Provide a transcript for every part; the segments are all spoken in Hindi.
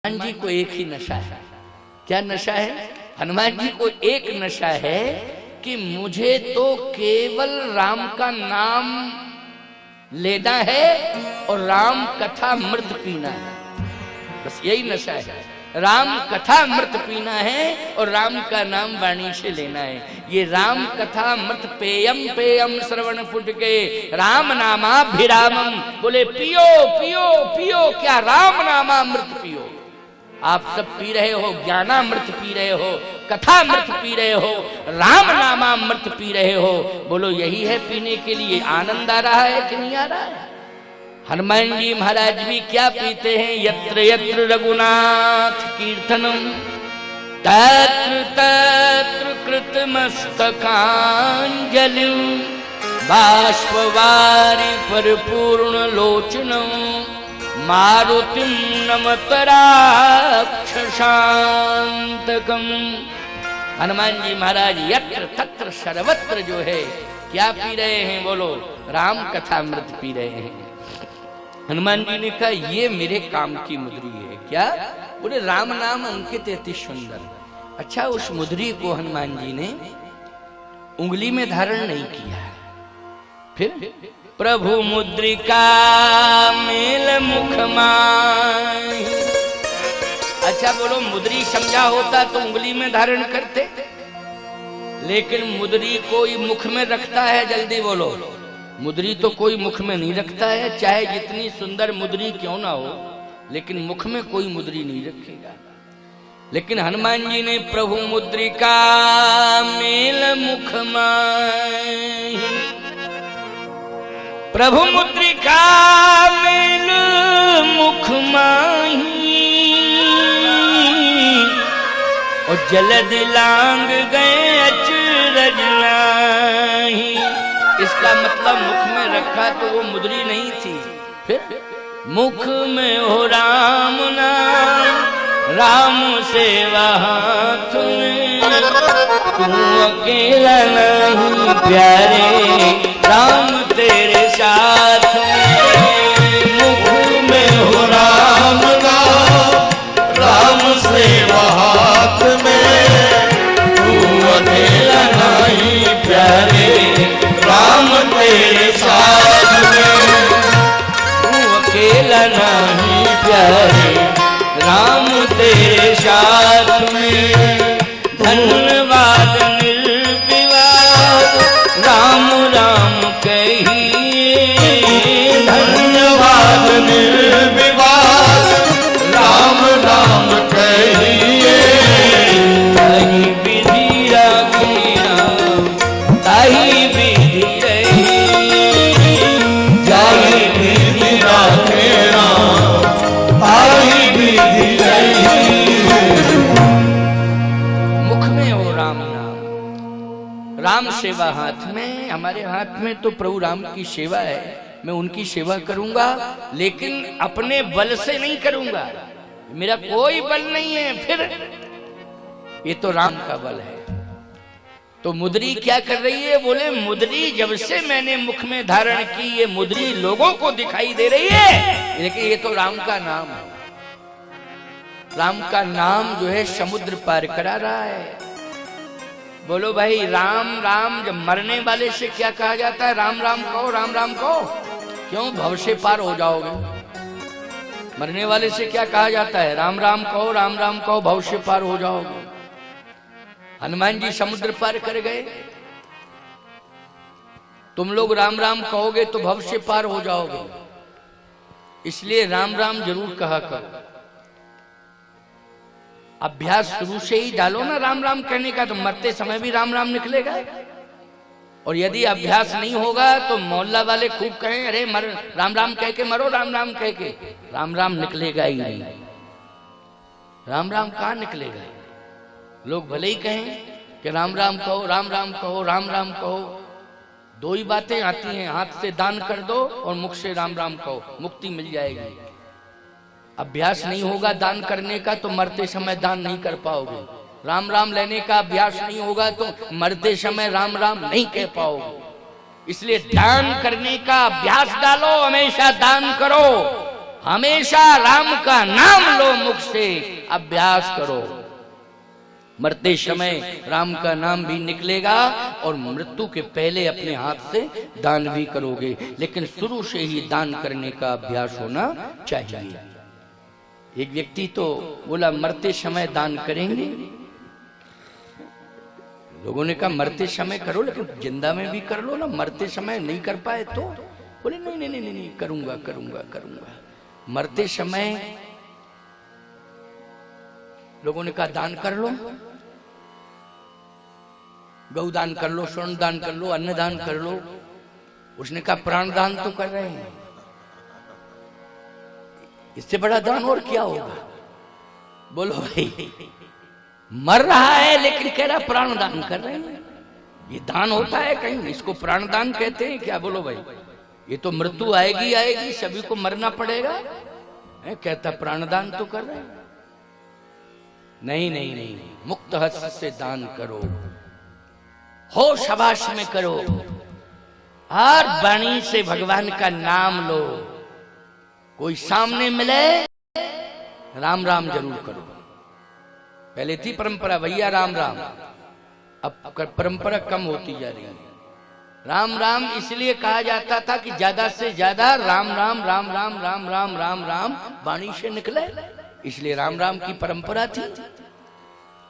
हनुमान जी को एक ही नशा है। क्या नशा है? हनुमान जी को एक नशा है कि मुझे तो केवल राम का नाम लेना है और राम कथा अमृत पीना है। बस यही नशा है, राम कथा अमृत पीना है और राम का नाम वाणी से लेना है। ये राम कथा अमृत पेयम पेयम श्रवण फुट के राम नामाभिरामम। बोले पियो पियो पियो, क्या राम नामामृत पियो। आप सब पी रहे हो, ज्ञानामृत पी रहे हो, कथामृत पी रहे हो, राम नामामृत पी रहे हो। बोलो यही है पीने के लिए। आनंद आ रहा है कि नहीं आ रहा है? हनुमान जी महाराज भी क्या पीते हैं? यत्र यत्र रघुनाथ कीर्तनम तत्र तत्र कृतमस्तकांजलिं बाष्पवारि परिपूर्ण लोचनम मारुतिम नमत राक्षसांतकम। हनुमान जी महाराज यत्र तत्र सर्वत्र जो है क्या पी रहे हैं? बोलो राम कथा अमृत पी रहे हैं। हनुमान जी ने कहा ये मेरे काम की मुद्री है। क्या? बोले राम नाम अंकित अति सुंदर। अच्छा, उस मुद्री को हनुमान जी ने उंगली में धारण नहीं किया। फिर प्रभु मुद्रिका मेल मुख माहि। अच्छा बोलो, मुद्री समझा होता तो उंगली में धारण करते, लेकिन मुद्री कोई मुख में रखता है? जल्दी बोलो, मुद्री तो कोई मुख में नहीं रखता है। चाहे जितनी सुंदर मुद्री क्यों ना हो, लेकिन मुख में कोई मुद्री नहीं रखेगा। लेकिन हनुमान जी ने प्रभु मुद्रिका मेल मुख माहि, प्रभु मुद्रिका मेल मुख माहि और जलद लांग गए अचरज नाहि। इसका मतलब मुख में रखा तो वो मुद्री नहीं थी। फिर मुख में हो राम नाम, राम सेवा हाथ में, तू अकेला नहीं प्यारे, राम तेरे साथ में। मुख में हो राम नाम, राम सेवा हाथ में, तू अकेला नहीं प्यारे, राम तेरे साथ में। तू अकेला नहीं प्यारे, राम तेरे साथ में। धन्यवाद निर्विवाद राम राम कहिए, धन्यवाद निर्विवाद राम राम कहिए। ताहि विधि राखी राम, ताहि विधि रही, जाहि विधि राखे राम, ताहि विधि रही। मुख में हो राम नाम, राम सेवा हाथ में। हमारे हाथ में तो प्रभु राम की सेवा है। मैं उनकी सेवा करूंगा, लेकिन अपने बल से नहीं करूंगा। मेरा कोई बल नहीं है। फिर ये तो राम का बल है। तो मुद्री क्या कर रही है? बोले मुद्री जब से मैंने मुख में धारण की, ये मुद्री लोगों को दिखाई दे रही है, लेकिन ये तो राम का नाम है। राम का नाम जो है समुद्र पार करा रहा है। बोलो भाई, राम राम जब मरने वाले से क्या कहा जाता है? राम राम कहो, राम राम कहो। क्यों? भव से पार हो जाओगे। मरने वाले से क्या कहा जाता है? राम राम कहो, राम राम कहो, भव से पार हो जाओगे। हनुमान जी समुद्र पार कर गए। तुम लोग राम राम कहोगे तो भव से पार हो जाओगे। इसलिए राम राम जरूर कहा करो। अभ्यास शुरू से ही डालो ना राम राम कहने का, तो मरते समय भी राम राम निकलेगा। और यदि अभ्यास नहीं होगा तो मोहल्ला वाले खूब कहें, अरे मर राम राम कह के मरो, राम राम कह के, राम राम निकलेगा ही नहीं। राम राम कहाँ निकलेगा? लोग भले ही कहें कि राम राम कहो, राम राम कहो, राम राम कहो। दो ही बातें आती हैं, हाथ से दान कर दो और मुख से राम राम कहो, मुक्ति मिल जाएगी। अभ्यास नहीं होगा दान करने का तो मरते समय दान नहीं कर पाओगे। राम राम लेने का अभ्यास नहीं होगा तो मरते समय राम राम नहीं कह पाओगे। इसलिए दान करने का अभ्यास डालो, हमेशा दान करो। हमेशा राम का नाम लो, मुख से अभ्यास करो। मरते समय राम का नाम भी निकलेगा और मृत्यु के पहले अपने हाथ से दान भी करोगे, लेकिन शुरू से ही दान करने का अभ्यास होना चाहिए। एक व्यक्ति तो बोला मरते समय दान करेंगे। लोगों ने कहा मरते समय करो, लेकिन जिंदा में भी कर लो ना, मरते समय नहीं कर पाए तो? बोले नहीं नहीं नहीं नहीं, करूंगा करूंगा करूंगा। मरते समय लोगों ने कहा दान कर लो, गौ दान कर लो, स्वर्ण दान कर लो, अन्न दान कर लो। उसने कहा प्राण दान तो कर रहे हैं, इससे बड़ा दान और क्या होगा? बोलो भाई, मर रहा है लेकिन कह रहा प्राण दान कर रहे हैं। ये दान होता है कहीं? इसको प्राण दान कहते हैं क्या? बोलो भाई, ये तो मृत्यु आएगी आएगी, सभी को मरना पड़ेगा। कहता प्राण दान तो कर रहे हैं। नहीं नहीं नहीं, मुक्त हस्त से दान करो, हो शाबाश में करो, हर वाणी से भगवान का नाम लो। कोई सामने मिले राम राम जरूर करो। पहले थी परंपरा भैया राम राम, अब परंपरा कम होती जा रही है। राम राम इसलिए कहा जाता था कि ज्यादा से ज्यादा राम राम राम राम राम राम राम राम वाणी से निकले, इसलिए राम राम की परंपरा थी।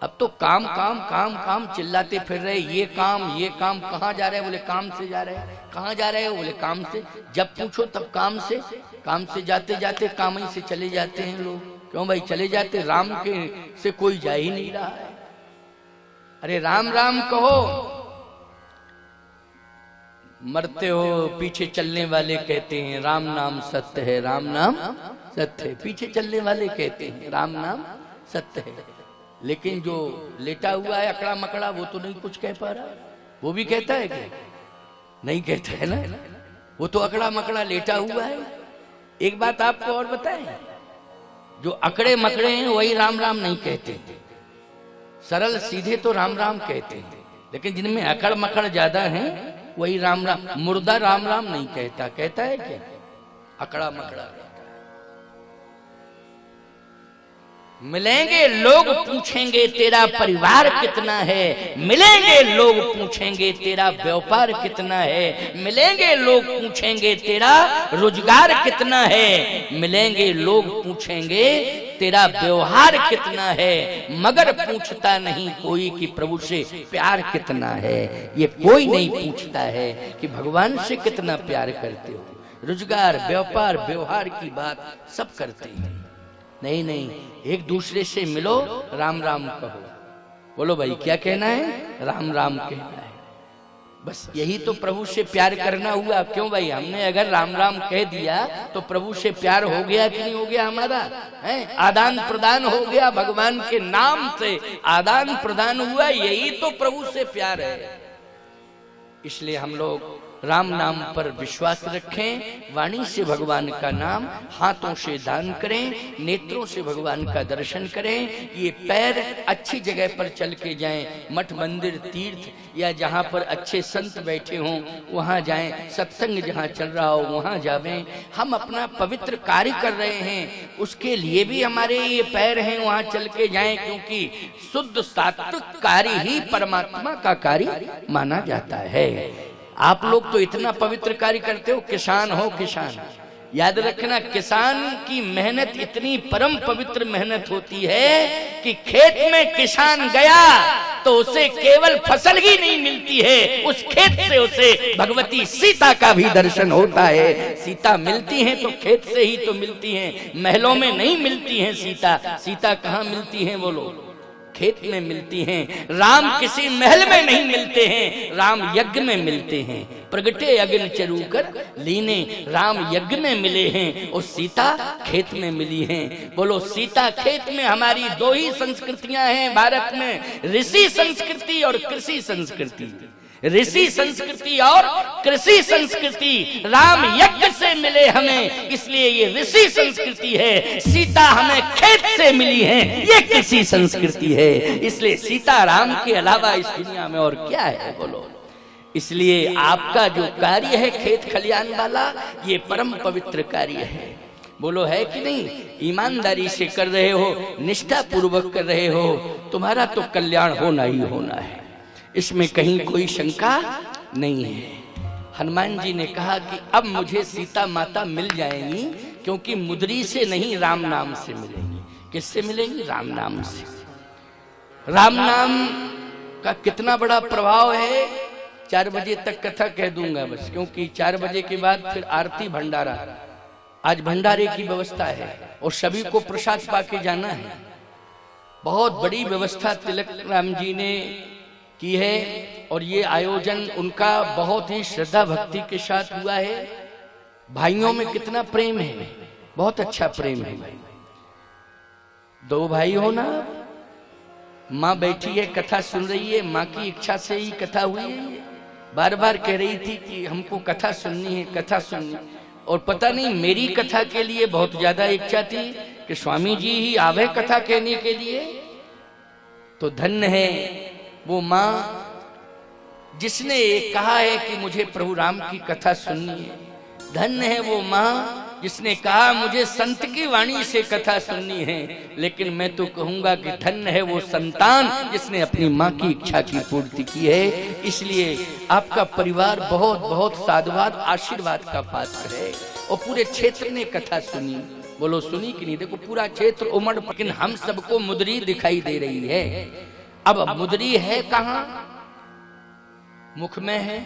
अब तो काम काम काम काम चिल्लाते फिर रहे, ये काम कहाँ जा रहे हैं? बोले काम से जा रहे हैं। कहाँ जा रहे हो? बोले काम से। जब पूछो तब काम से जाते जाते काम ही से चले जाते हैं लोग। क्यों भाई चले जाते? राम के से कोई जा ही नहीं रहा है। अरे राम राम कहो, मरते हो पीछे चलने वाले कहते हैं राम नाम सत्य है, राम नाम सत्य है। पीछे चलने वाले कहते हैं राम नाम सत्य है, लेकिन जो लेटा हुआ है अकड़ा मकड़ा वो तो नहीं कुछ कह पा रहा। वो भी कहता है क्या? नहीं कहता है ना, वो तो अकड़ा मकड़ा लेटा हुआ है। एक बात आपको और बताएं, जो अकड़े मकड़े हैं वही राम राम नहीं कहते, सरल सीधे तो राम राम कहते हैं, लेकिन जिनमें अकड़ मकड़ ज्यादा है वही राम राम। मुर्दा राम राम नहीं कहता, कहता है क्या? अकड़ा मकड़ा। मिलेंगे लोग पूछेंगे तेरा परिवार कितना है, मिलेंगे लोग पूछेंगे तेरा व्यापार कितना है, मिलेंगे लोग पूछेंगे तेरा रोजगार कितना है, मिलेंगे लोग पूछेंगे तेरा व्यवहार कितना है, मगर पूछता नहीं कोई कि प्रभु से प्यार कितना है। ये कोई नहीं पूछता है कि भगवान से कितना प्यार करते हो। रोजगार व्यापार व्यवहार की बात सब करते हैं। नहीं नहीं, एक दूसरे से मिलो, राम राम कहो। बोलो भाई क्या कहना है? राम राम कहना है। बस यही तो प्रभु से प्यार करना हुआ। क्यों भाई, हमने अगर राम राम कह दिया तो प्रभु से प्यार हो गया कि नहीं हो गया हमारा? है आदान प्रदान हो गया, भगवान के नाम से आदान प्रदान हुआ, यही तो प्रभु से प्यार है। इसलिए हम लोग राम नाम पर विश्वास रखें, वाणी से भगवान का नाम, हाथों से दान करें, नेत्रों से भगवान का दर्शन करें। ये पैर अच्छी जगह पर चल के जाएं, मठ मंदिर तीर्थ या जहाँ पर अच्छे संत बैठे हों वहाँ जाएं, सत्संग जहाँ चल रहा हो वहाँ जावें। हम अपना पवित्र कार्य कर रहे हैं, उसके लिए भी हमारे ये पैर हैं, वहाँ चल के जाएं, क्योंकि शुद्ध सात्विक कार्य ही परमात्मा का कार्य माना जाता है। आप लोग तो इतना पवित्र कार्य करते हो, किसान हो किसान, याद रखना किसान की मेहनत इतनी परम पवित्र मेहनत होती है कि खेत में किसान गया तो उसे केवल फसल ही नहीं मिलती है, उस खेत से उसे भगवती सीता का भी दर्शन होता है। सीता मिलती हैं तो खेत से ही तो मिलती हैं, महलों में नहीं मिलती हैं सीता। सीता कहाँ मिलती हैं? बोलो, खेत में मिलती हैं। राम किसी महल में नहीं मिलते हैं, राम यज्ञ में मिलते हैं। प्रगटे अग्नि चरू कर लीने, राम यज्ञ में मिले हैं और सीता खेत में मिली हैं। बोलो, सीता खेत में। हमारी दो ही संस्कृतियां हैं भारत में, ऋषि संस्कृति और कृषि संस्कृति। ऋषि संस्कृति और कृषि संस्कृति, राम यज्ञ से मिले हमें, इसलिए ये ऋषि संस्कृति है। सीता हमें खेत से मिली है, ये कृषि संस्कृति है। इसलिए सीता राम के अलावा इस दुनिया में और क्या है? बोलो। इसलिए आपका जो कार्य है खेत खलियान वाला, ये परम पवित्र कार्य है। बोलो है कि नहीं? ईमानदारी से कर रहे हो, निष्ठा पूर्वक कर रहे हो, तुम्हारा तो कल्याण होना ही होना है, इसमें कहीं कोई शंका नहीं है। हनुमान जी ने कहा कि अब मुझे सीता माता मिल जाएंगी, क्योंकि मुद्री से नहीं राम नाम से मिलेंगी। किससे मिलेंगी? राम नाम से। राम नाम का कितना बड़ा प्रभाव है, 4 बजे तक कथा कह दूंगा बस, क्योंकि 4 बजे के बाद फिर आरती भंडारा, आज भंडारे की व्यवस्था है और सभी को प्रसाद पाके जाना है। बहुत बड़ी व्यवस्था तिलक राम जी ने की है और ये आयोजन उनका बहुत ही श्रद्धा भक्ति के साथ हुआ है। भाइयों में कितना प्रेम है, बहुत अच्छा प्रेम है। 2 भाई हो ना, माँ बैठी है कथा सुन रही है, माँ की इच्छा से ही कथा हुई है। बार बार कह रही थी कि हमको कथा सुननी है, कथा सुननी, और पता नहीं मेरी कथा के लिए बहुत ज्यादा इच्छा थी कि स्वामी जी ही आवे कथा कहने के लिए। तो धन्य है वो माँ जिसने कहा है कि मुझे प्रभु राम की कथा सुननी है। धन्य है वो माँ जिसने कहा मुझे संत की वाणी से कथा सुननी है। लेकिन मैं तो कहूंगा कि धन्य है वो संतान जिसने अपनी माँ की इच्छा की पूर्ति की है। इसलिए आपका परिवार बहुत बहुत साधुवाद आशीर्वाद का पात्र है और पूरे क्षेत्र ने कथा सुनी। बोलो सुनी कि नहीं? देखो पूरा क्षेत्र उमड़, लेकिन हम सबको मुद्री दिखाई दे रही है। अब मुद्री है कहाँ? मुख में है।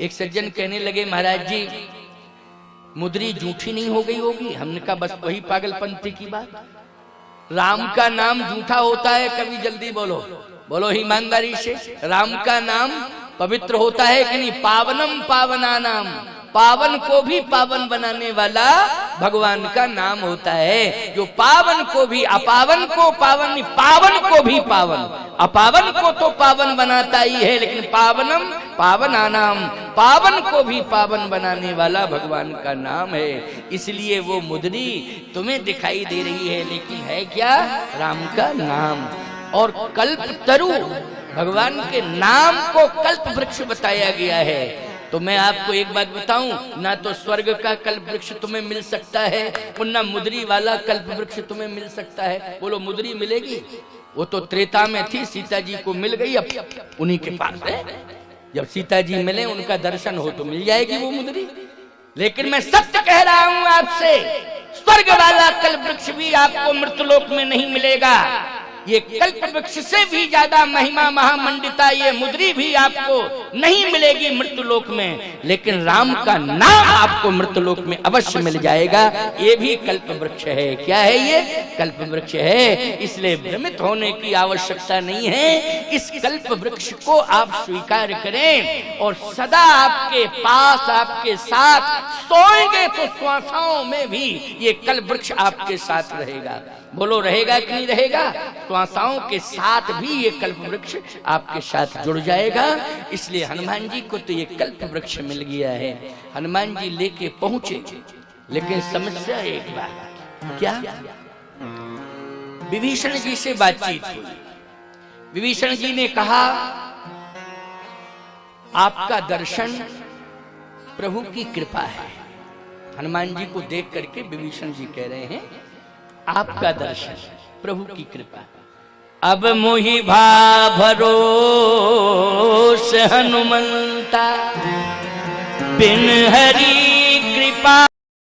एक सज्जन कहने लगे महाराज जी मुद्री झूठी नहीं हो गई होगी? हमने कहा बस वही पागलपंथी की बात। राम का नाम झूठा होता है कभी? जल्दी बोलो, बोलो ईमानदारी से। राम का नाम पवित्र होता है कि नहीं? पावनम पावना नाम, पावन को भी पावन बनाने वाला भगवान का नाम होता है। जो पावन को भी, अपावन को पावन, पावन को भी पावन, अपावन को तो पावन बनाता ही है, लेकिन पावनम पावना नाम, पावन को भी पावन बनाने वाला भगवान का नाम है। इसलिए वो मुद्री तुम्हें दिखाई दे रही है, लेकिन है क्या? राम का नाम। और कल्प तरु, भगवान के नाम को कल्प वृक्ष बताया गया है। तो मैं आपको एक बात बताऊं, ना तो स्वर्ग का कल्प वृक्ष तुम्हें मिल सकता है और ना मुद्री वाला कल्प वृक्ष तुम्हें मिल सकता है। बोलो मुद्री मिलेगी? वो तो त्रेता में थी, सीता जी को मिल गई, अब उन्हीं के पास है। जब सीता जी मिले, उनका दर्शन हो तो मिल जाएगी वो मुद्री। लेकिन मैं सत्य कह रहा हूं आपसे, स्वर्ग वाला कल्प वृक्ष भी आपको मृतलोक में नहीं मिलेगा। ये कल्प वृक्ष से भी ज्यादा महिमा महामंडिता ये मुद्री भी आपको नहीं मिलेगी मृतलोक में, लेकिन राम का नाम आपको मृतलोक में अवश्य मिल जाएगा। ये भी कल्प वृक्ष है। क्या है ये? कल्प वृक्ष है। इसलिए भ्रमित होने की आवश्यकता नहीं है। इस कल्प वृक्ष को आप स्वीकार करें और सदा आपके पास, आपके साथ सोएंगे तो श्वासाओं में भी ये कल्प वृक्ष आपके साथ रहेगा। बोलो रहेगा कि नहीं रहेगा? श्वासाओं के साथ भी ये कल्प वृक्ष आपके साथ जुड़ जाएगा। इसलिए हनुमान जी को तो ये कल्प वृक्ष मिल गया है। हनुमान जी लेके पहुंचे, लेकिन समस्या एक बात, क्या? विभीषण जी से बातचीत हुई। विभीषण जी ने कहा आपका दर्शन प्रभु की कृपा है। हनुमान जी को देख करके विभीषण जी कह रहे हैं आपका दर्शन प्रभु की कृपा। अब मोहि भा भरोस हनुमंता, बिन हरि